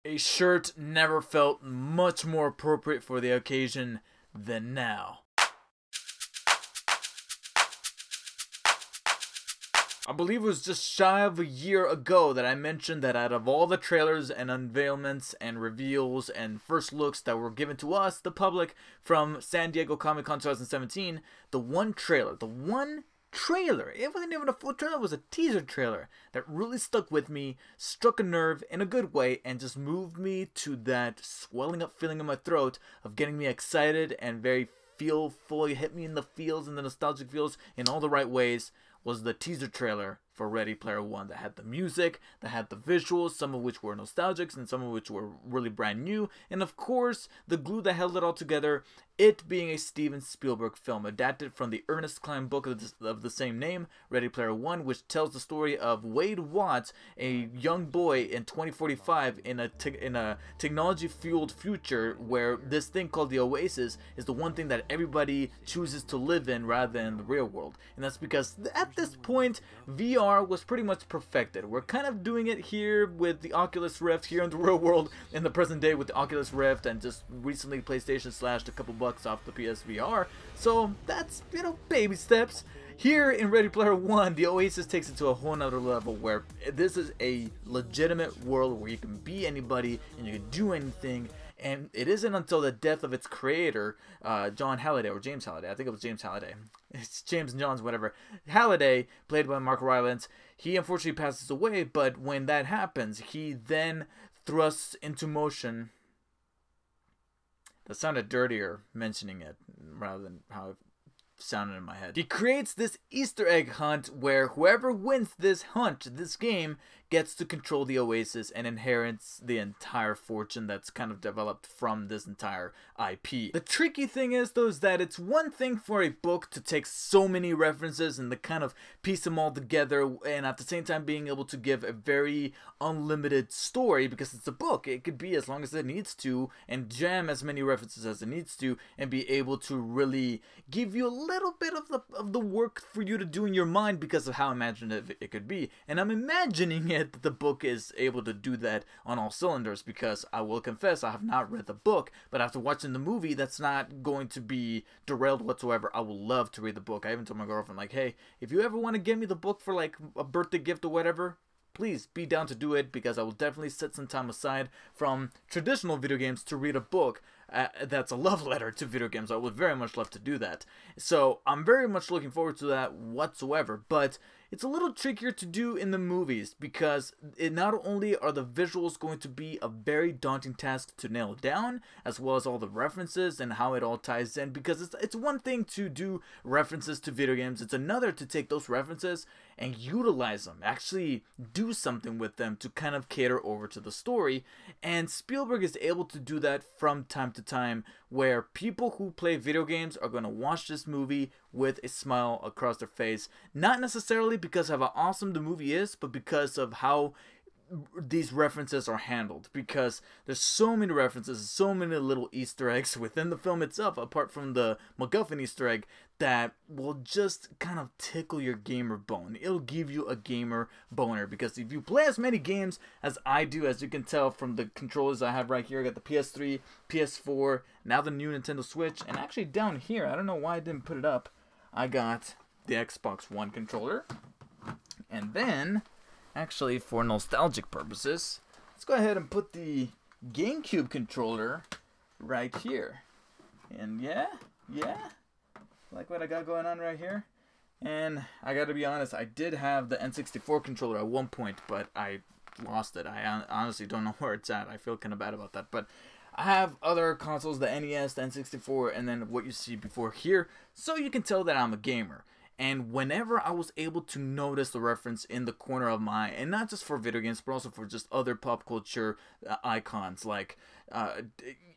A shirt never felt much more appropriate for the occasion than now. I believe it was just shy of a year ago that I mentioned that out of all the trailers and unveilments and reveals and first looks that were given to us, the public, from San Diego Comic-Con 2017, the one trailer, it wasn't even a full trailer, it was a teaser trailer that really stuck with me, struck a nerve in a good way, and just moved me to that swelling up feeling in my throat of getting me excited and very feelful. It hit me in the feels and the nostalgic feels in all the right ways. Was the teaser trailer for Ready Player One that had the music, that had the visuals, some of which were nostalgic and some of which were really brand new, and of course, the glue that held it all together, it being a Steven Spielberg film adapted from the Ernest Cline book of the same name, Ready Player One, which tells the story of Wade Watts, a young boy in 2045 in a technology-fueled future where this thing called the Oasis is the one thing that everybody chooses to live in rather than the real world. And that's because at this point, VR was pretty much perfected. We're kind of doing it here with the Oculus Rift here in the real world in the present day with the Oculus Rift, and just recently PlayStation slashed a couple bucks off the PSVR. So that's, baby steps. Here in Ready Player One, the Oasis takes it to a whole nother level where this is a legitimate world where you can be anybody and you can do anything. And it isn't until the death of its creator, John Halliday, or James Halliday, I think it was James Halliday. It's James and John's, whatever. Halliday, played by Mark Rylance, he unfortunately passes away, but when that happens, he then thrusts into motion. That sounded dirtier mentioning it rather than how it sounded in my head. He creates this Easter egg hunt where whoever wins this hunt, this game, gets to control the Oasis and inherits the entire fortune that's kind of developed from this entire IP. The tricky thing is, though, is that it's one thing for a book to take so many references and to kind of piece them all together, and at the same time being able to give a very unlimited story, because it's a book. It could be as long as it needs to and jam as many references as it needs to and be able to really give you a little bit of the work for you to do in your mind because of how imaginative it could be. And I'm imagining it that the book is able to do that on all cylinders, because I will confess I have not read the book, but after watching the movie, that's not going to be derailed whatsoever. I will love to read the book. I even told my girlfriend, like, hey, if you ever want to get me the book for like a birthday gift or whatever, please be down to do it, because I will definitely set some time aside from traditional video games to read a book that's a love letter to video games. I would very much love to do that. So I'm very much looking forward to that whatsoever, but it's a little trickier to do in the movies, because not only are the visuals going to be a very daunting task to nail down, as well as all the references and how it all ties in, because it's one thing to do references to video games, it's another to take those references and utilize them, actually do something with them to kind of cater over to the story. And Spielberg is able to do that from time to time, where people who play video games are going to watch this movie with a smile across their face, not necessarily because of how awesome the movie is, but because of how these references are handled, because there's so many references, so many little Easter eggs within the film itself, apart from the MacGuffin Easter egg, that will just kind of tickle your gamer bone. It'll give you a gamer boner, because if you play as many games as I do, as you can tell from the controllers I have right here, I got the PS3, PS4, now the new Nintendo Switch, and actually down here, I don't know why I didn't put it up, I got the Xbox One controller, and then actually, for nostalgic purposes, let's go ahead and put the GameCube controller right here. And yeah, like what I got going on right here. And I gotta be honest, I did have the N64 controller at one point, but I lost it. I honestly don't know where it's at. I feel kind of bad about that. But I have other consoles, the NES, the N64, and then what you see before here, so you can tell that I'm a gamer. And whenever I was able to notice the reference in the corner of my eye, and not just for video games, but also for just other pop culture icons like Uh,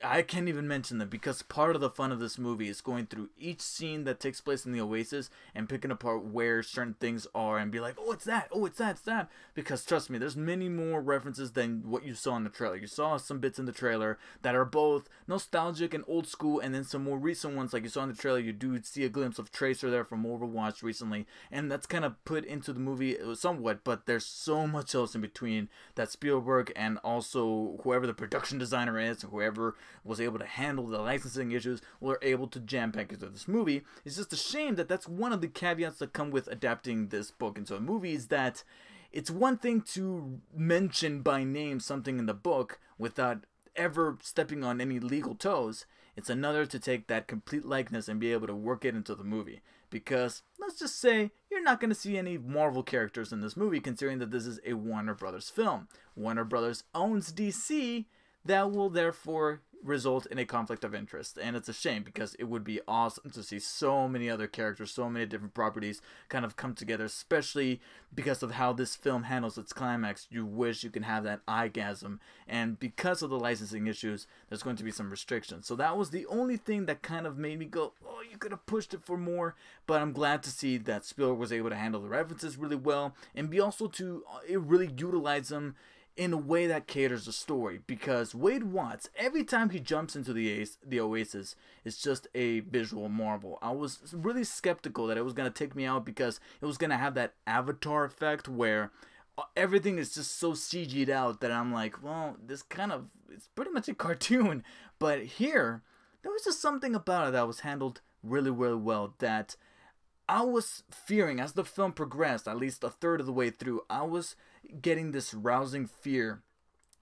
I can't even mention them because part of the fun of this movie is going through each scene that takes place in the Oasis and picking apart where certain things are and be like, oh, it's that, oh, it's that, it's that. Because trust me, there's many more references than what you saw in the trailer. You saw some bits in the trailer that are both nostalgic and old school, and then some more recent ones, like you saw in the trailer. You do see a glimpse of Tracer there from Overwatch recently, and that's kind of put into the movie somewhat, but there's so much else in between that Spielberg and also whoever the production designer is, whoever was able to handle the licensing issues, were able to jam pack into this movie. It's just a shame that that's one of the caveats that come with adapting this book into a movie, is that it's one thing to mention by name something in the book without ever stepping on any legal toes. It's another to take that complete likeness and be able to work it into the movie. Because, let's just say, you're not going to see any Marvel characters in this movie, considering that this is a Warner Brothers film. Warner Brothers owns DC, that will therefore result in a conflict of interest. And it's a shame, because it would be awesome to see so many other characters, so many different properties kind of come together, especially because of how this film handles its climax. You wish you can have that eyegasm, and because of the licensing issues, there's going to be some restrictions. So that was the only thing that kind of made me go, oh, you could have pushed it for more. But I'm glad to see that Spielberg was able to handle the references really well, and be also to really utilize them in a way that caters the story. Because Wade Watts, every time he jumps into the Oasis, it's just a visual marvel. I was really skeptical that it was going to take me out, because it was going to have that Avatar effect where everything is just so CG'd out that I'm like, well, this kind of, it's pretty much a cartoon. But here, there was just something about it that was handled really, really well, that I was fearing as the film progressed, at least a third of the way through. I was getting this rousing fear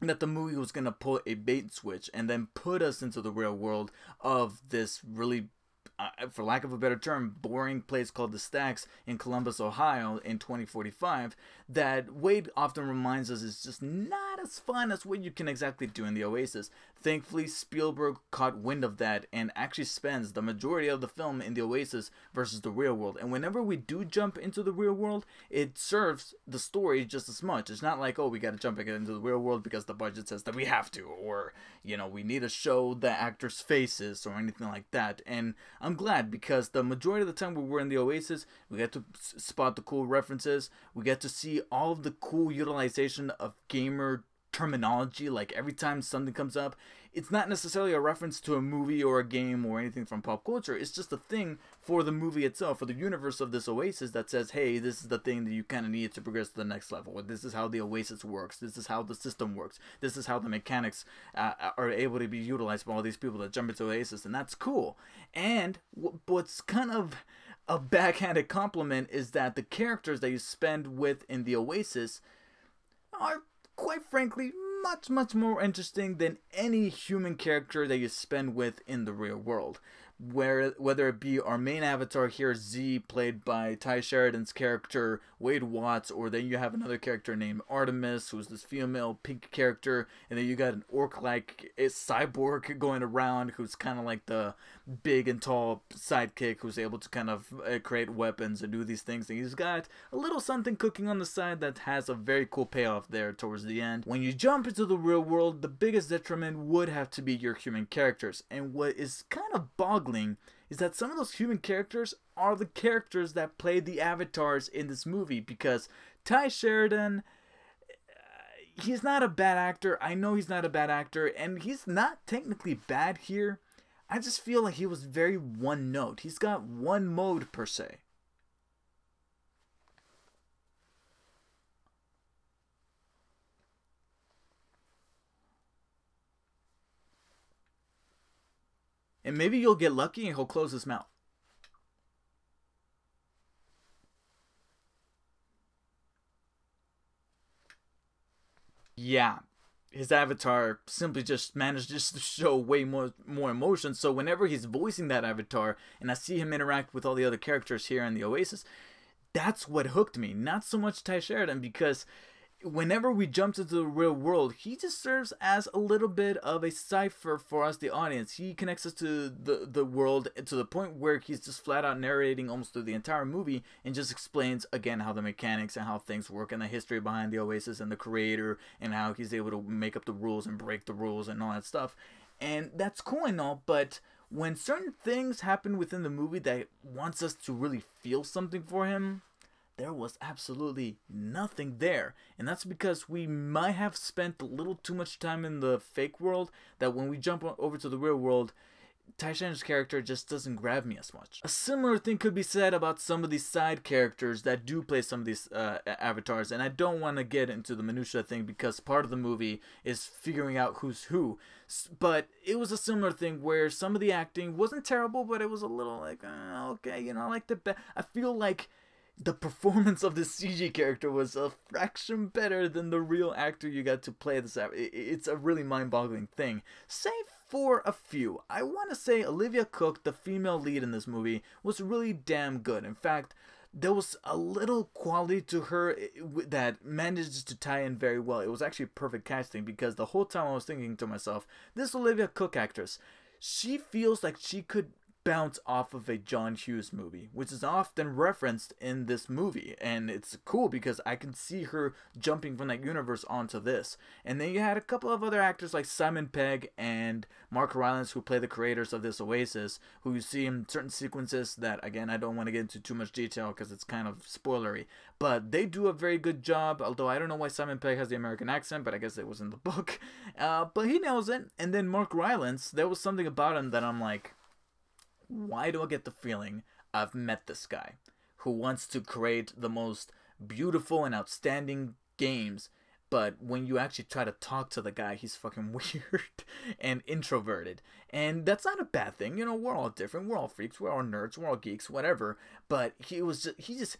that the movie was going to pull a bait switch and then put us into the real world of this really, for lack of a better term, boring place called the Stacks in Columbus, Ohio in 2045, that Wade often reminds us is just not as fun as what you can exactly do in the Oasis. Thankfully, Spielberg caught wind of that and actually spends the majority of the film in the Oasis versus the real world. And whenever we do jump into the real world, it serves the story just as much. It's not like, oh, we got to jump into the real world because the budget says that we have to, or, you know, we need to show the actors' faces or anything like that. And I'm glad, because the majority of the time we were in the Oasis, we get to spot the cool references. We get to see all of the cool utilization of gamer terminology. Like every time something comes up, it's not necessarily a reference to a movie or a game or anything from pop culture. It's just a thing for the movie itself, for the universe of this Oasis, that says, hey, this is the thing that you kind of need to progress to the next level. This is how the Oasis works. This is how the system works. This is how the mechanics are able to be utilized by all these people that jump into Oasis, and that's cool. And what's kind of a backhanded compliment is that the characters that you spend with in the Oasis are, quite frankly, much more interesting than any human character that you spend with in the real world. Whether it be our main avatar here, Z, played by Ty Sheridan's character Wade Watts, or then you have another character named Artemis, who's this female pink character, and then you got an orc-like cyborg going around who's kind of like the big and tall sidekick who's able to kind of create weapons and do these things, and he's got a little something cooking on the side that has a very cool payoff there towards the end. When you jump into the real world, the biggest detriment would have to be your human characters, and what is kind of boggling is that some of those human characters are the characters that play the avatars in this movie. Because Ty Sheridan, he's not a bad actor. I know he's not a bad actor, and he's not technically bad here. I just feel like he was very one note. He's got one mode per se. And maybe you'll get lucky and he'll close his mouth. Yeah, his avatar simply just manages to show way more emotion. So whenever he's voicing that avatar and I see him interact with all the other characters here in the Oasis, that's what hooked me. Not so much Ty Sheridan, because whenever we jump into the real world, he just serves as a little bit of a cipher for us, the audience. He connects us to the world to the point where he's just flat out narrating almost through the entire movie and just explains, again, how the mechanics and how things work and the history behind the Oasis and the creator and how he's able to make up the rules and break the rules and all that stuff. And that's cool and all, but when certain things happen within the movie that wants us to really feel something for him, there was absolutely nothing there. And that's because we might have spent a little too much time in the fake world, that when we jump over to the real world, Tai Shan's character just doesn't grab me as much. A similar thing could be said about some of these side characters that do play some of these avatars, and I don't want to get into the minutia thing because part of the movie is figuring out who's who. But it was a similar thing where some of the acting wasn't terrible, but it was a little like, okay, you know, like I feel like the performance of the CG character was a fraction better than the real actor you got to play this. It's a really mind-boggling thing. Save for a few. I want to say Olivia Cooke, the female lead in this movie, was really damn good. In fact, there was a little quality to her that managed to tie in very well. It was actually perfect casting because the whole time I was thinking to myself, this Olivia Cooke actress, she feels like she could bounce off of a John Hughes movie, which is often referenced in this movie, and it's cool because I can see her jumping from that universe onto this. And then you had a couple of other actors like Simon Pegg and Mark Rylance, who play the creators of this Oasis, who you see in certain sequences that, again, I don't want to get into too much detail because it's kind of spoilery, but they do a very good job, although I don't know why Simon Pegg has the American accent, but I guess it was in the book. But he nails it. And then Mark Rylance, there was something about him that I'm like, why do I get the feeling I've met this guy who wants to create the most beautiful and outstanding games, but when you actually try to talk to the guy, he's fucking weird and introverted. And that's not a bad thing. You know, we're all different. We're all freaks. We're all nerds. We're all geeks, whatever. But he just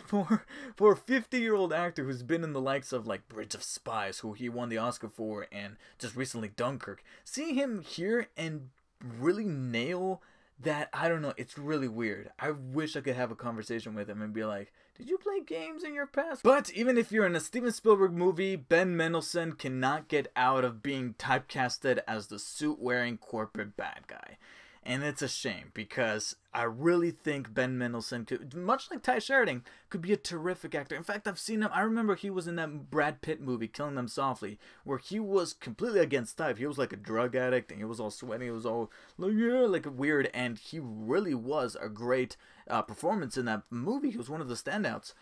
for a 50-year-old actor who's been in the likes of like Bridge of Spies, who he won the Oscar for, and just recently Dunkirk, seeing him here and really nail that, I don't know, it's really weird. I wish I could have a conversation with him and be like, did you play games in your past? But even if you're in a Steven Spielberg movie, Ben Mendelsohn cannot get out of being typecasted as the suit-wearing corporate bad guy. And it's a shame because I really think Ben Mendelsohn could, much like Ty Sheridan, could be a terrific actor. In fact, I've seen him. I remember he was in that Brad Pitt movie, Killing Them Softly, where he was completely against type. He was like a drug addict and he was all sweaty. He was all like, yeah, like weird. And he really was a great performance in that movie. He was one of the standouts.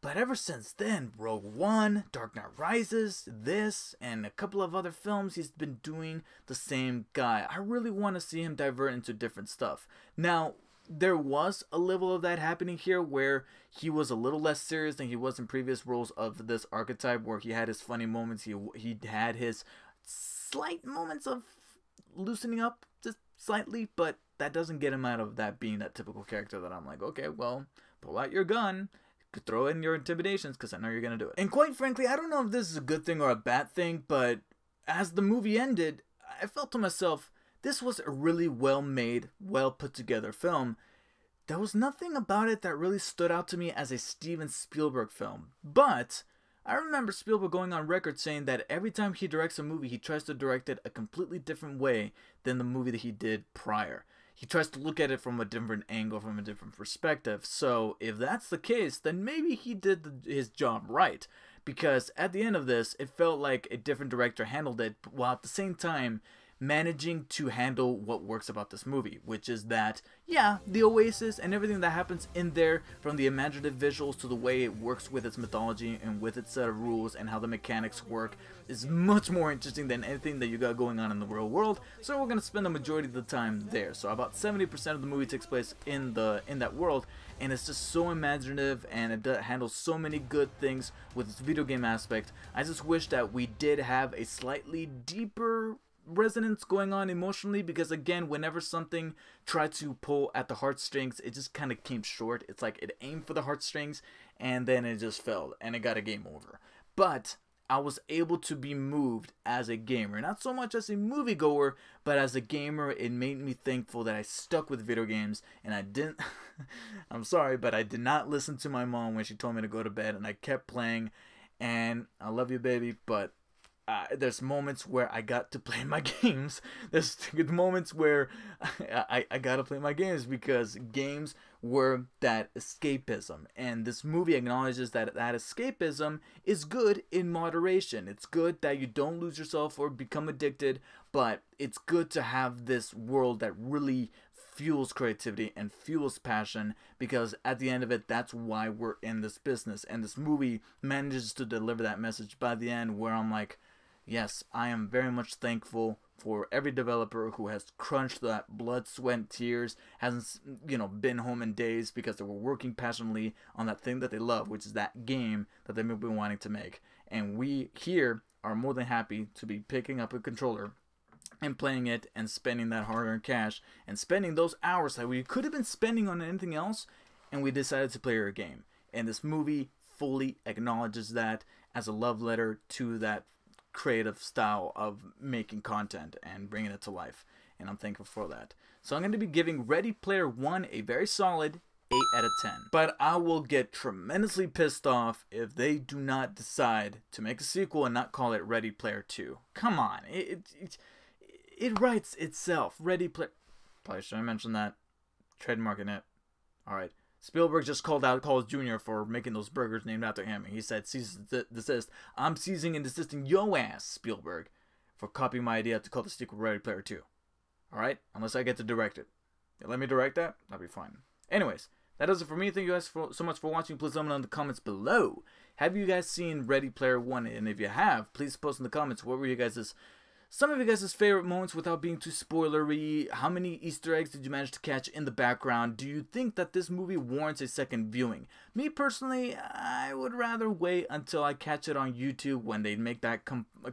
But ever since then, Rogue One, Dark Knight Rises, this, and a couple of other films, he's been doing the same guy. I really want to see him divert into different stuff. Now, there was a level of that happening here where he was a little less serious than he was in previous roles of this archetype, where he had his funny moments, he had his slight moments of loosening up just slightly, but that doesn't get him out of that being that typical character that I'm like, okay, well, pull out your gun, throw in your intimidations because I know you're going to do it. And quite frankly, I don't know if this is a good thing or a bad thing, but as the movie ended, I felt to myself, this was a really well-made, well-put-together film. There was nothing about it that really stood out to me as a Steven Spielberg film. But I remember Spielberg going on record saying that every time he directs a movie, he tries to direct it a completely different way than the movie that he did prior. He tries to look at it from a different angle, from a different perspective. So if that's the case, then maybe he did his job right. Because at the end of this, it felt like a different director handled it, while at the same time managing to handle what works about this movie, which is that, yeah, the Oasis and everything that happens in there, from the imaginative visuals to the way it works with its mythology and with its set of rules and how the mechanics work, is much more interesting than anything that you got going on in the real world. So we're going to spend the majority of the time there. So about 70% of the movie takes place in that world, and it's just so imaginative, and it handles so many good things with its video game aspect. I just wish that we did have a slightly deeper resonance going on emotionally, because again, whenever something tried to pull at the heartstrings, it just kind of came short. It's like it aimed for the heartstrings and then it just failed and it got a game over. But I was able to be moved as a gamer, not so much as a moviegoer, but as a gamer. It made me thankful that I stuck with video games, and I didn't I'm sorry, but I did not listen to my mom when she told me to go to bed, and I kept playing. and I love you, baby, but there's moments where I got to play my games. There's moments where I got to play my games because games were that escapism. And this movie acknowledges that escapism is good in moderation. It's good that you don't lose yourself or become addicted, but it's good to have this world that really fuels creativity and fuels passion, because at the end of it, that's why we're in this business. And this movie manages to deliver that message by the end, where I'm like, yes, I am very much thankful for every developer who has crunched that blood, sweat, and tears, hasn't, been home in days, because they were working passionately on that thing that they love, which is that game that they've been wanting to make. And we here are more than happy to be picking up a controller and playing it and spending that hard-earned cash and spending those hours that we could have been spending on anything else, and we decided to play our game. And this movie fully acknowledges that as a love letter to that creative style of making content and bringing it to life, and I'm thankful for that. So I'm going to be giving Ready Player One a very solid 8 out of 10. But I will get tremendously pissed off if they do not decide to make a sequel and not call it Ready Player 2. Come on, it writes itself. Ready Player... Probably should I mention that? Trademarking it. Alright. Spielberg just called out Carl's Jr. for making those burgers named after him. He said, cease desist. I'm seizing and desisting yo ass, Spielberg, for copying my idea to call the sequel Ready Player 2. Alright? Unless I get to direct it. You let me direct that? That'll be fine. Anyways, that does it for me. Thank you guys so much for watching. Please let me know in the comments below. Have you guys seen Ready Player 1? And if you have, please post in the comments what were some of you guys' favorite moments without being too spoilery. How many Easter eggs did you manage to catch in the background? Do you think that this movie warrants a second viewing? Me personally, I would rather wait until I catch it on YouTube when they make that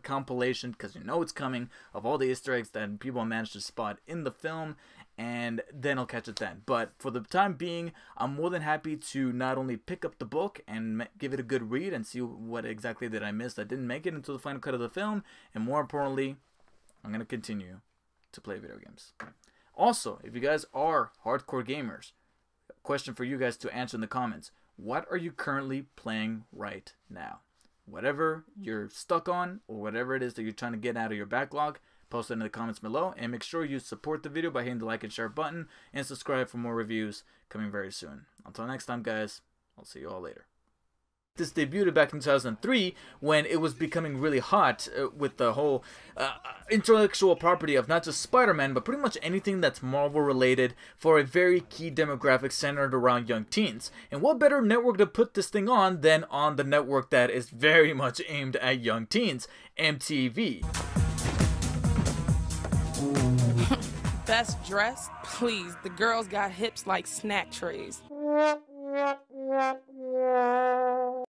compilation, because you know it's coming, of all the Easter eggs that people managed to spot in the film, and then I'll catch it then. But for the time being, I'm more than happy to not only pick up the book and give it a good read and see what exactly did I miss that didn't make it into the final cut of the film, and more importantly, I'm going to continue to play video games. Also, if you guys are hardcore gamers, a question for you guys to answer in the comments. What are you currently playing right now? Whatever you're stuck on, or whatever it is that you're trying to get out of your backlog, post it in the comments below, and make sure you support the video by hitting the like and share button, and subscribe for more reviews coming very soon. Until next time, guys, I'll see you all later. This debuted back in 2003 when it was becoming really hot with the whole intellectual property of not just Spider-Man, but pretty much anything that's Marvel related, for a very key demographic centered around young teens. And what better network to put this thing on than on the network that is very much aimed at young teens, MTV. Best dressed? Please, the girls got hips like snack trays.